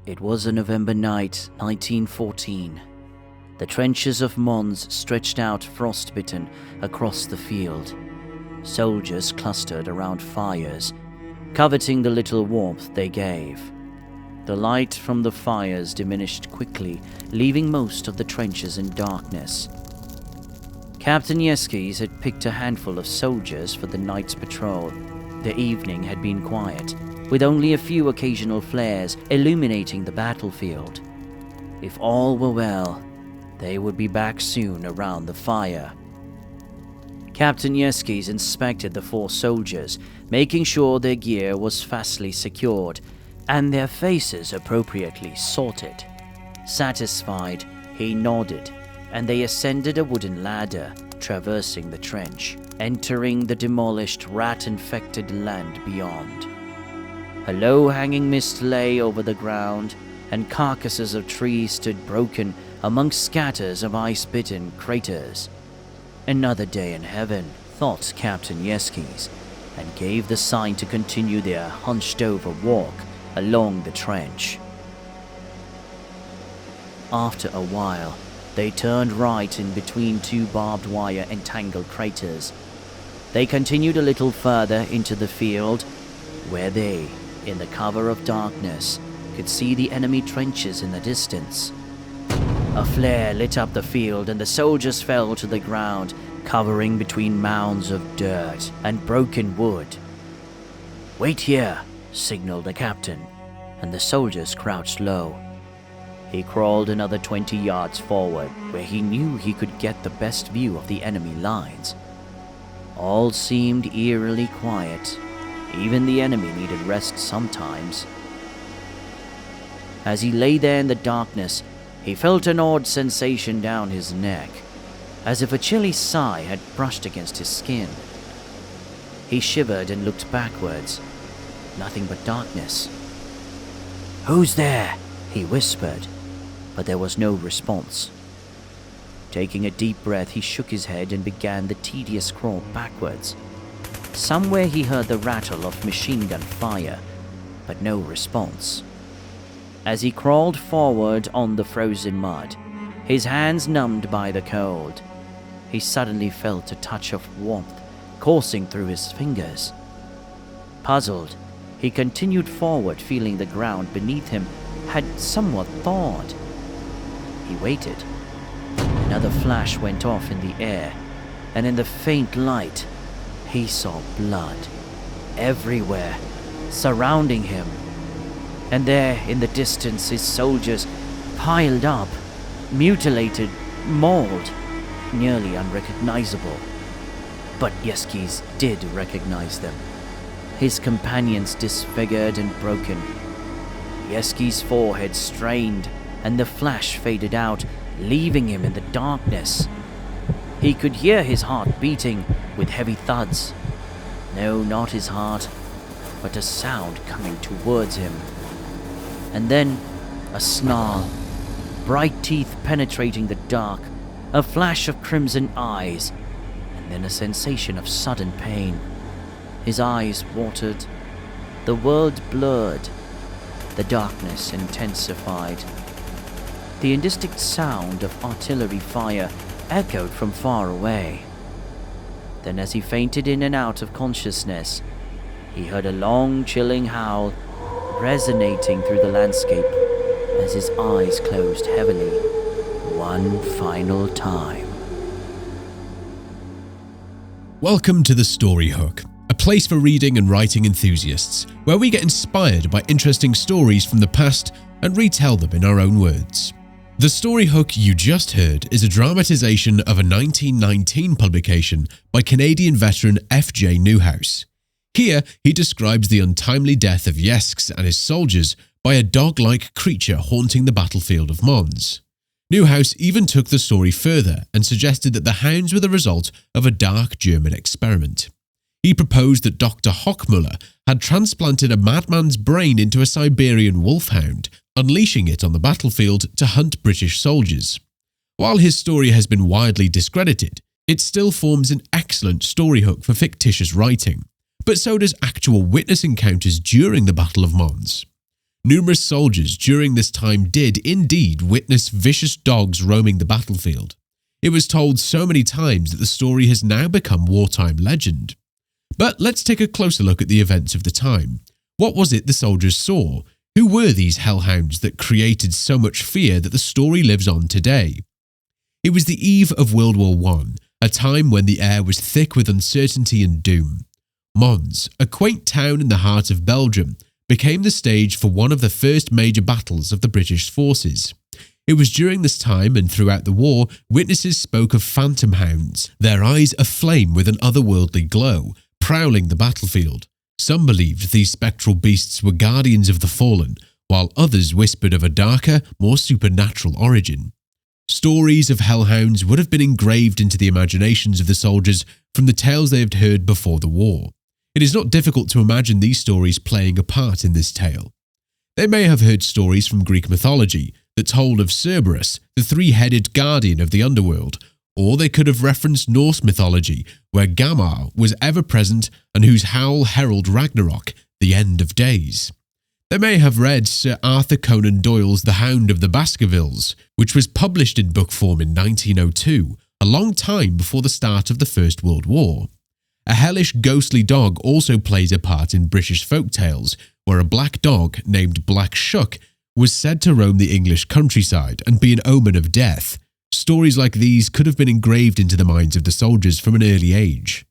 It was a November night, 1914. The trenches of Mons stretched out frostbitten across the field. Soldiers clustered around fires, coveting the little warmth they gave. The light from the fires diminished quickly, leaving most of the trenches in darkness. Captain Yeskes had picked a handful of soldiers for the night's patrol. The evening had been quiet, with only a few occasional flares illuminating the battlefield. If all were well, they would be back soon around the fire. Captain Yeskes inspected the 4 soldiers, making sure their gear was fastly secured and their faces appropriately sorted. Satisfied, he nodded, and they ascended a wooden ladder, traversing the trench, entering the demolished, rat-infected land beyond. A low-hanging mist lay over the ground, and carcasses of trees stood broken amongst scatters of ice-bitten craters. Another day in heaven, thought Captain Yeskes, and gave the sign to continue their hunched-over walk along the trench. After a while, they turned right in between 2 barbed wire entangled craters. They continued a little further into the field, where they, in the cover of darkness, could see the enemy trenches in the distance. A flare lit up the field and the soldiers fell to the ground, covering between mounds of dirt and broken wood. "Wait here," signaled the captain, and the soldiers crouched low. He crawled another 20 yards forward, where he knew he could get the best view of the enemy lines. All seemed eerily quiet. Even the enemy needed rest sometimes. As he lay there in the darkness, he felt an odd sensation down his neck, as if a chilly sigh had brushed against his skin. He shivered and looked backwards. Nothing but darkness. "Who's there?" he whispered, but there was no response. Taking a deep breath, he shook his head and began the tedious crawl backwards. Somewhere he heard the rattle of machine gun fire, but no response. As he crawled forward on the frozen mud, his hands numbed by the cold, he suddenly felt a touch of warmth coursing through his fingers. Puzzled, he continued forward, feeling the ground beneath him had somewhat thawed. He waited. Another flash went off in the air, and in the faint light, he saw blood everywhere, surrounding him. And there, in the distance, his soldiers, piled up, mutilated, mauled, nearly unrecognizable. But Yeskes did recognize them. His companions disfigured and broken. Yeskes' forehead strained, and the flash faded out, leaving him in the darkness. He could hear his heart beating with heavy thuds. No, not his heart, but a sound coming towards him. And then a snarl, bright teeth penetrating the dark, a flash of crimson eyes, and then a sensation of sudden pain. His eyes watered, the world blurred, the darkness intensified. The indistinct sound of artillery fire echoed from far away. Then, as he fainted in and out of consciousness, he heard a long, chilling howl resonating through the landscape as his eyes closed heavily, one final time. Welcome to The Story Hook, a place for reading and writing enthusiasts, where we get inspired by interesting stories from the past and retell them in our own words. The story hook you just heard is a dramatisation of a 1919 publication by Canadian veteran F.J. Newhouse. Here, he describes the untimely death of Yeskes and his soldiers by a dog-like creature haunting the battlefield of Mons. Newhouse even took the story further and suggested that the hounds were the result of a dark German experiment. He proposed that Dr. Hochmuller had transplanted a madman's brain into a Siberian wolfhound, unleashing it on the battlefield to hunt British soldiers. While his story has been widely discredited, it still forms an excellent story hook for fictitious writing, but so does actual witness encounters during the Battle of Mons. Numerous soldiers during this time did indeed witness vicious dogs roaming the battlefield. It was told so many times that the story has now become wartime legend. But let's take a closer look at the events of the time. What was it the soldiers saw? Who were these hellhounds that created so much fear that the story lives on today? It was the eve of World War I, a time when the air was thick with uncertainty and doom. Mons, a quaint town in the heart of Belgium, became the stage for one of the first major battles of the British forces. It was during this time and throughout the war, witnesses spoke of phantom hounds, their eyes aflame with an otherworldly glow, prowling the battlefield. Some believed these spectral beasts were guardians of the fallen, while others whispered of a darker, more supernatural origin. Stories of hellhounds would have been engraved into the imaginations of the soldiers from the tales they had heard before the war. It is not difficult to imagine these stories playing a part in this tale. They may have heard stories from Greek mythology that told of Cerberus, the three-headed guardian of the underworld, or they could have referenced Norse mythology, where Gamar was ever present and whose howl heralded Ragnarok, the end of days. They may have read Sir Arthur Conan Doyle's The Hound of the Baskervilles, which was published in book form in 1902, a long time before the start of the First World War. A hellish ghostly dog also plays a part in British folk tales, where a black dog named Black Shuck was said to roam the English countryside and be an omen of death. Stories like these could have been engraved into the minds of the soldiers from an early age.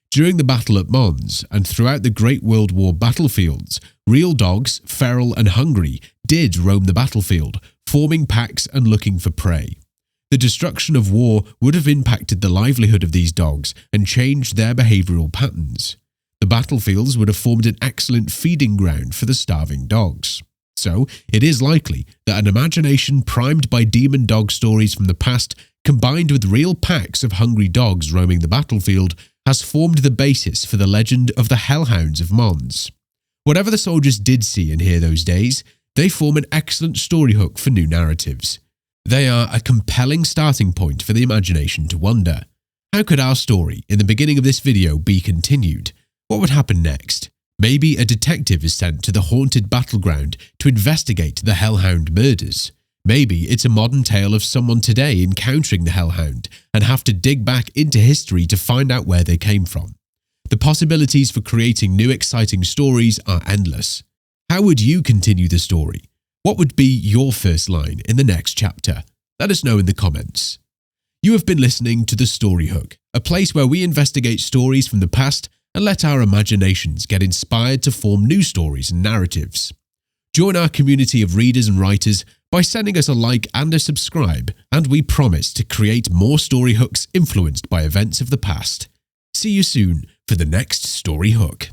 During the battle at Mons and throughout the Great World War battlefields, real dogs, feral and hungry, did roam the battlefield, forming packs and looking for prey. The destruction of war would have impacted the livelihood of these dogs and changed their behavioural patterns. The battlefields would have formed an excellent feeding ground for the starving dogs. So, it is likely that an imagination primed by demon dog stories from the past, combined with real packs of hungry dogs roaming the battlefield, has formed the basis for the legend of the Hellhounds of Mons. Whatever the soldiers did see and hear those days, they form an excellent story hook for new narratives. They are a compelling starting point for the imagination to wonder, how could our story in the beginning of this video be continued? What would happen next? Maybe a detective is sent to the haunted battleground to investigate the Hellhound murders. Maybe it's a modern tale of someone today encountering the Hellhound and have to dig back into history to find out where they came from. The possibilities for creating new exciting stories are endless. How would you continue the story? What would be your first line in the next chapter? Let us know in the comments. You have been listening to The Story Hook, a place where we investigate stories from the past and let our imaginations get inspired to form new stories and narratives. Join our community of readers and writers by sending us a like and a subscribe, and we promise to create more story hooks influenced by events of the past. See you soon for the next story hook.